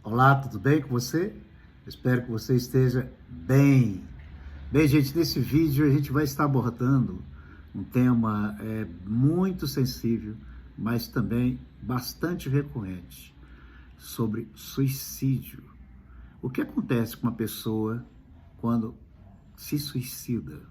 Olá, tudo bem com você? Espero que você esteja bem. Bem, gente, nesse vídeo a gente vai estar abordando um tema muito sensível, mas também bastante recorrente, sobre suicídio. O que acontece com uma pessoa quando se suicida?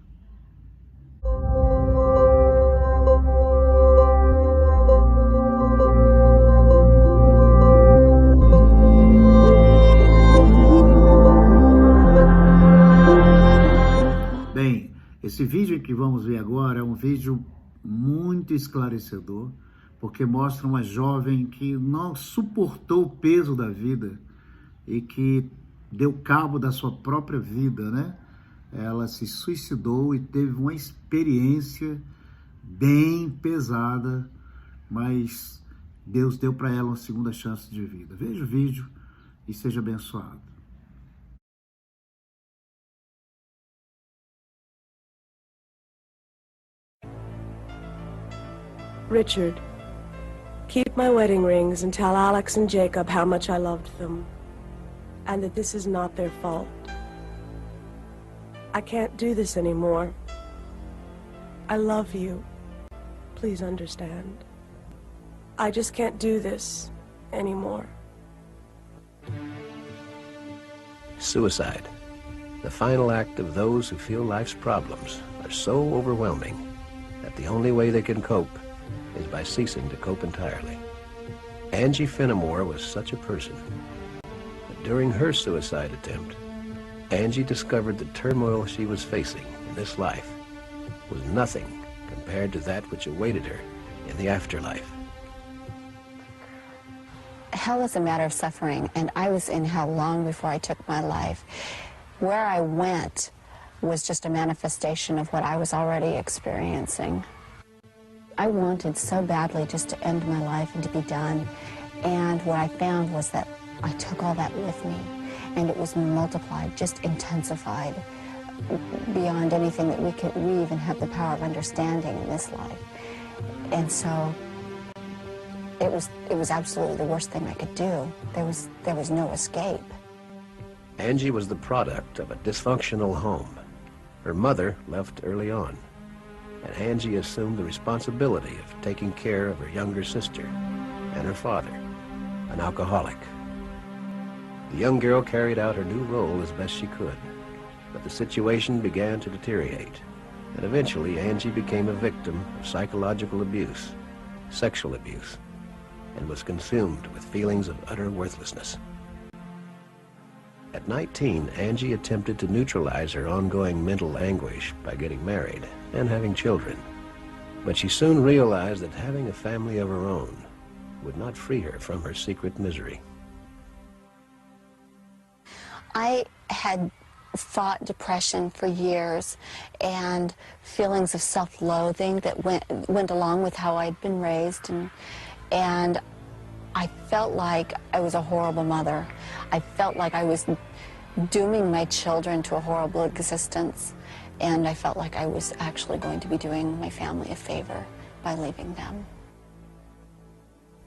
Bem, esse vídeo que vamos ver agora é um vídeo muito esclarecedor, porque mostra uma jovem que não suportou o peso da vida e que deu cabo da sua própria vida, né? Ela se suicidou e teve uma experiência bem pesada, mas Deus deu para ela uma segunda chance de vida. Veja o vídeo e seja abençoado. Richard, keep my wedding rings and tell Alex and Jacob how much I loved them, and that this is not their fault. I can't do this anymore. I love you. Please understand. I just can't do this anymore. Suicide, the final act of those who feel life's problems are so overwhelming that the only way they can cope is by ceasing to cope entirely. Angie Fenimore was such a person. But during her suicide attempt, Angie discovered the turmoil she was facing in this life was nothing compared to that which awaited her in the afterlife. Hell is a matter of suffering, and I was in hell long before I took my life. Where I went was just a manifestation of what I was already experiencing. I wanted so badly just to end my life and to be done, and what I found was that I took all that with me, and it was multiplied, just intensified beyond anything that we even have the power of understanding in this life. And so it was absolutely the worst thing I could do. There was no escape. Angie was the product of a dysfunctional home. Her mother left early on, and Angie assumed the responsibility of taking care of her younger sister and her father, an alcoholic. The young girl carried out her new role as best she could, but the situation began to deteriorate, and eventually Angie became a victim of psychological abuse, sexual abuse, and was consumed with feelings of utter worthlessness. At 19, Angie attempted to neutralize her ongoing mental anguish by getting married and having children. But she soon realized that having a family of her own would not free her from her secret misery. I had fought depression for years and feelings of self-loathing that went along with how I'd been raised, and I felt like I was a horrible mother. I felt like I was dooming my children to a horrible existence, and I felt like I was actually going to be doing my family a favor by leaving them.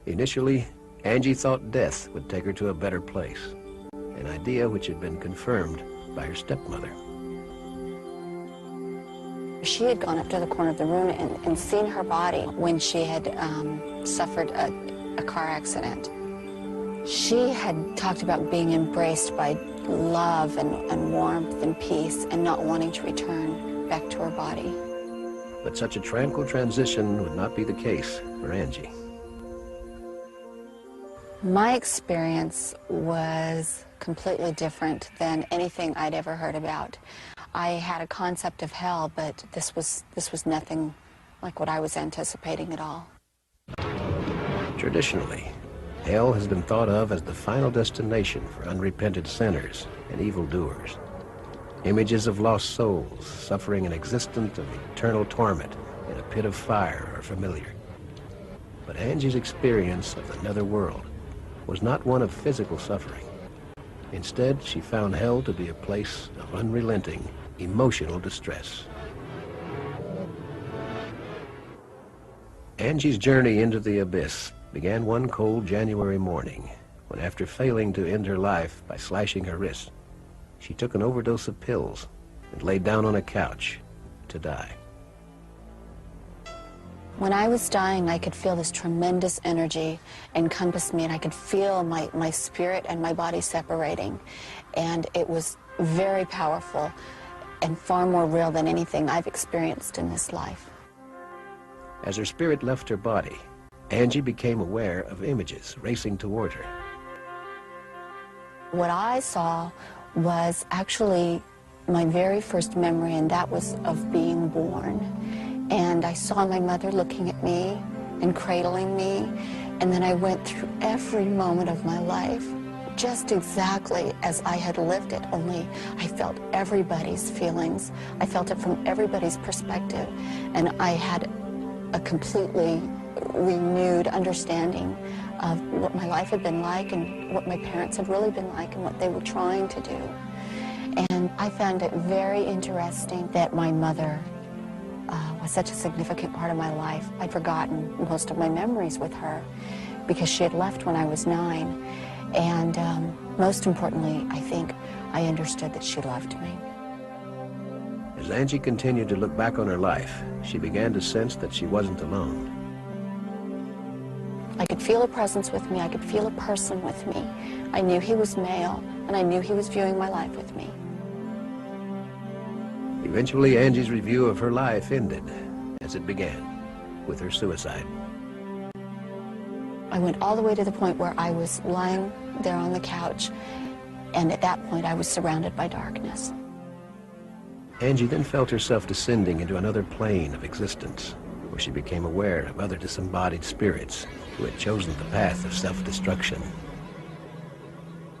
Initially, Angie thought death would take her to a better place, an idea which had been confirmed by her stepmother. She had gone up to the corner of the room and seen her body when she had suffered a car accident. She had talked about being embraced by love and warmth and peace and not wanting to return back to her body. But such a tranquil transition would not be the case for Angie. My experience was completely different than anything I'd ever heard about. I had a concept of hell, but this was nothing like what I was anticipating at all. Traditionally, hell has been thought of as the final destination for unrepentant sinners and evildoers. Images of lost souls suffering an existence of eternal torment in a pit of fire are familiar. But Angie's experience of the netherworld was not one of physical suffering. Instead, she found hell to be a place of unrelenting emotional distress. Angie's journey into the abyss began one cold January morning when, after failing to end her life by slashing her wrists, she took an overdose of pills and laid down on a couch to die. When I was dying, I could feel this tremendous energy encompass me, and I could feel my spirit and my body separating. And it was very powerful and far more real than anything I've experienced in this life. As her spirit left her body, Angie became aware of images racing toward her. What I saw was actually my very first memory, and that was of being born. And I saw my mother looking at me and cradling me, and then I went through every moment of my life just exactly as I had lived it, only I felt everybody's feelings. I felt it from everybody's perspective, and I had a completely renewed understanding of what my life had been like and what my parents had really been like and what they were trying to do. And I found it very interesting that my mother was such a significant part of my life. I'd forgotten most of my memories with her because she had left when I was 9. And most importantly, I think I understood that she loved me. As Angie continued to look back on her life, she began to sense that she wasn't alone. I could feel a presence with me. I could feel a person with me. I knew he was male, and I knew he was viewing my life with me. Eventually, Angie's review of her life ended, as it began, with her suicide. I went all the way to the point where I was lying there on the couch, and at that point I was surrounded by darkness. Angie then felt herself descending into another plane of existence, where she became aware of other disembodied spirits who had chosen the path of self-destruction.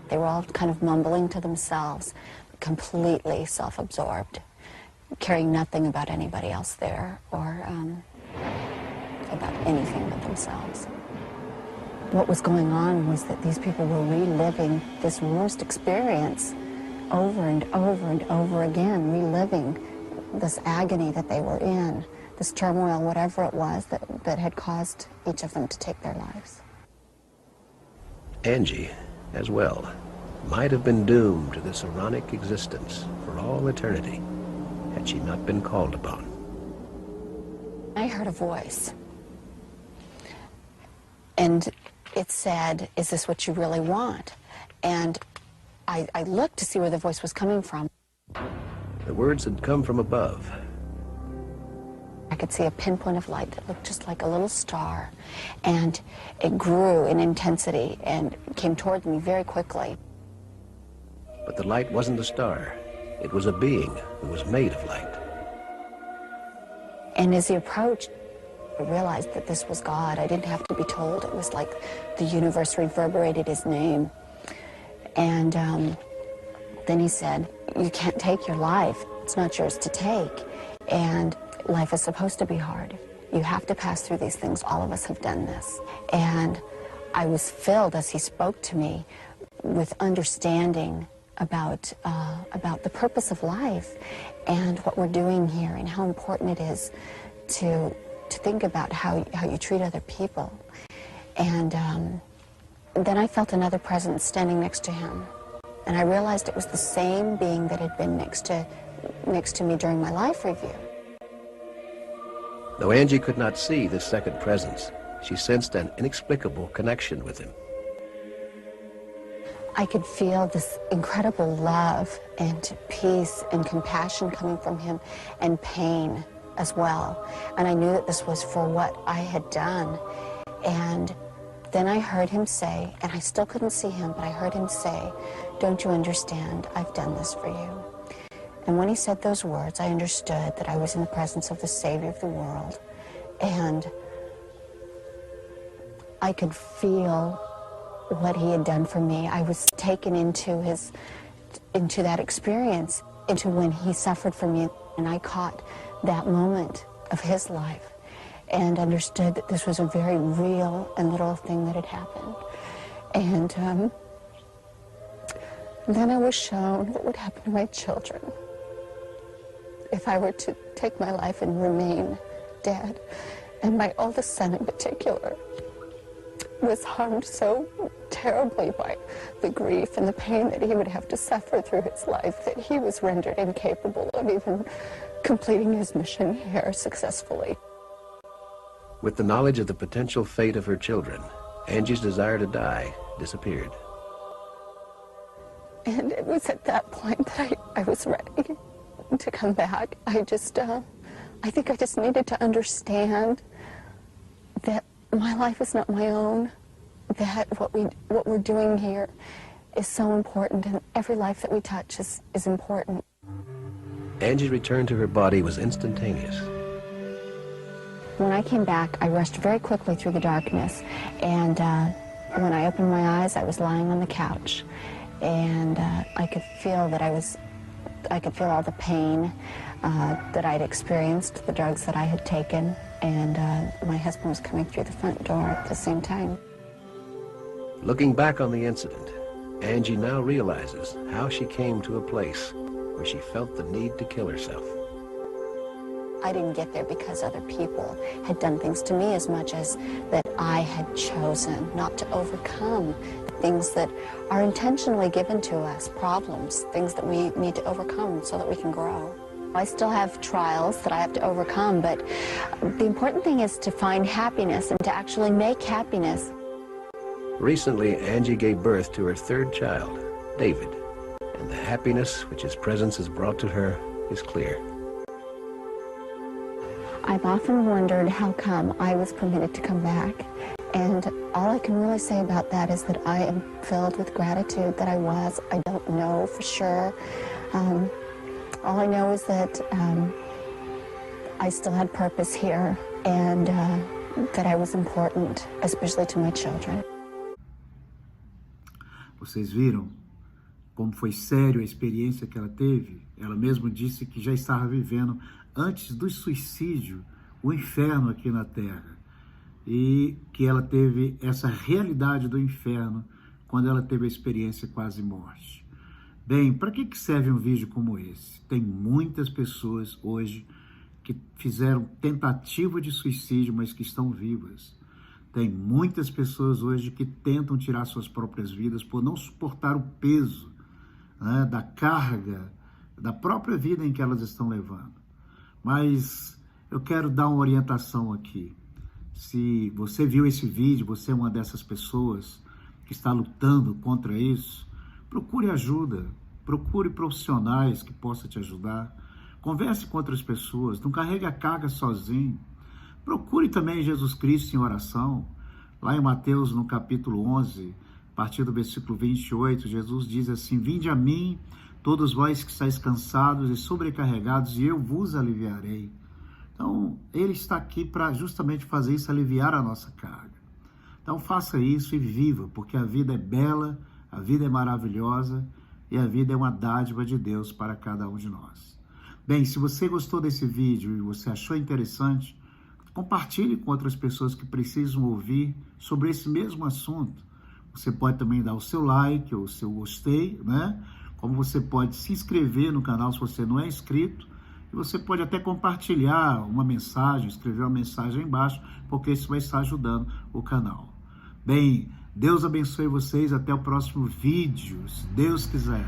They were all kind of mumbling to themselves, completely self-absorbed, caring nothing about anybody else there or about anything but themselves. What was going on was that these people were reliving this worst experience over and over and over again, reliving this agony that they were in, this turmoil, whatever it was that had caused each of them to take their lives. Angie, as well, might have been doomed to this ironic existence for all eternity had she not been called upon. I heard a voice, and it said, "Is this what you really want?" And I looked to see where the voice was coming from. The words had come from above. I could see a pinpoint of light that looked just like a little star, and it grew in intensity and came toward me very quickly. But the light wasn't a star. It was a being who was made of light. And as he approached, I realized that this was God. I didn't have to be told. It was like the universe reverberated his name. And then he said, "You can't take your life. It's not yours to take. And life is supposed to be hard. You have to pass through these things. All of us have done this." And I was filled, as he spoke to me, with understanding about the purpose of life and what we're doing here and how important it is to think about how you treat other people. And then I felt another presence standing next to him, and I realized it was the same being that had been next to me during my life review. Though Angie could not see this second presence, she sensed an inexplicable connection with him. I could feel this incredible love and peace and compassion coming from him, and pain as well. And I knew that this was for what I had done. And then I heard him say, and I still couldn't see him, but I heard him say, "Don't you understand? I've done this for you." And when he said those words, I understood that I was in the presence of the Savior of the world. And I could feel what he had done for me. I was taken into that experience, into when he suffered for me. And I caught that moment of his life and understood that this was a very real and literal thing that had happened. And then I was shown what would happen to my children if I were to take my life and remain dead. And my oldest son in particular was harmed so terribly by the grief and the pain that he would have to suffer through his life, that he was rendered incapable of even completing his mission here successfully. With the knowledge of the potential fate of her children, Angie's desire to die disappeared. And it was at that point that I was ready to come back. I think I just needed to understand that my life is not my own, that what we're doing here is so important, and every life that we touch is important. Angie's return to her body was instantaneous. When I came back, I rushed very quickly through the darkness, and when I opened my eyes, I was lying on the couch, and I could feel that I could feel all the pain that I'd experienced, the drugs that I had taken, and my husband was coming through the front door at the same time. Looking back on the incident, Angie now realizes how she came to a place where she felt the need to kill herself. I didn't get there because other people had done things to me as much as that I had chosen not to overcome things that are intentionally given to us, problems, things that we need to overcome so that we can grow. I still have trials that I have to overcome, but the important thing is to find happiness and to actually make happiness. Recently, Angie gave birth to her third child, David, and the happiness which his presence has brought to her is clear. I've often wondered how come I was permitted to come back, and all I can really say about that is that I am filled with gratitude that I was. I don't know for sure. All I know is that I still had purpose here, and that I was important, especially to my children. Vocês viram como foi sério a experiência que ela teve? Ela mesma disse que já estava vivendo, antes do suicídio, o inferno aqui na Terra. E que ela teve essa realidade do inferno quando ela teve a experiência quase morte. Bem, para que serve um vídeo como esse? Tem muitas pessoas hoje que fizeram tentativa de suicídio, mas que estão vivas. Tem muitas pessoas hoje que tentam tirar suas próprias vidas por não suportar o peso, né, da carga, da própria vida em que elas estão levando. Mas eu quero dar uma orientação aqui. Se você viu esse vídeo, você é uma dessas pessoas que está lutando contra isso, procure ajuda, procure profissionais que possam te ajudar, converse com outras pessoas, não carregue a carga sozinho. Procure também Jesus Cristo em oração. Lá em Mateus, no capítulo 11, a partir do versículo 28, Jesus diz assim: vinde a mim, todos vós que estáis cansados e sobrecarregados, e eu vos aliviarei. Então, ele está aqui para justamente fazer isso, aliviar a nossa carga. Então, faça isso e viva, porque a vida é bela, a vida é maravilhosa, e a vida é uma dádiva de Deus para cada um de nós. Bem, se você gostou desse vídeo e você achou interessante, compartilhe com outras pessoas que precisam ouvir sobre esse mesmo assunto. Você pode também dar o seu like ou o seu gostei, né? Como você pode se inscrever no canal se você não é inscrito. E você pode até compartilhar uma mensagem, escrever uma mensagem aí embaixo, porque isso vai estar ajudando o canal. Bem, Deus abençoe vocês. Até o próximo vídeo, se Deus quiser.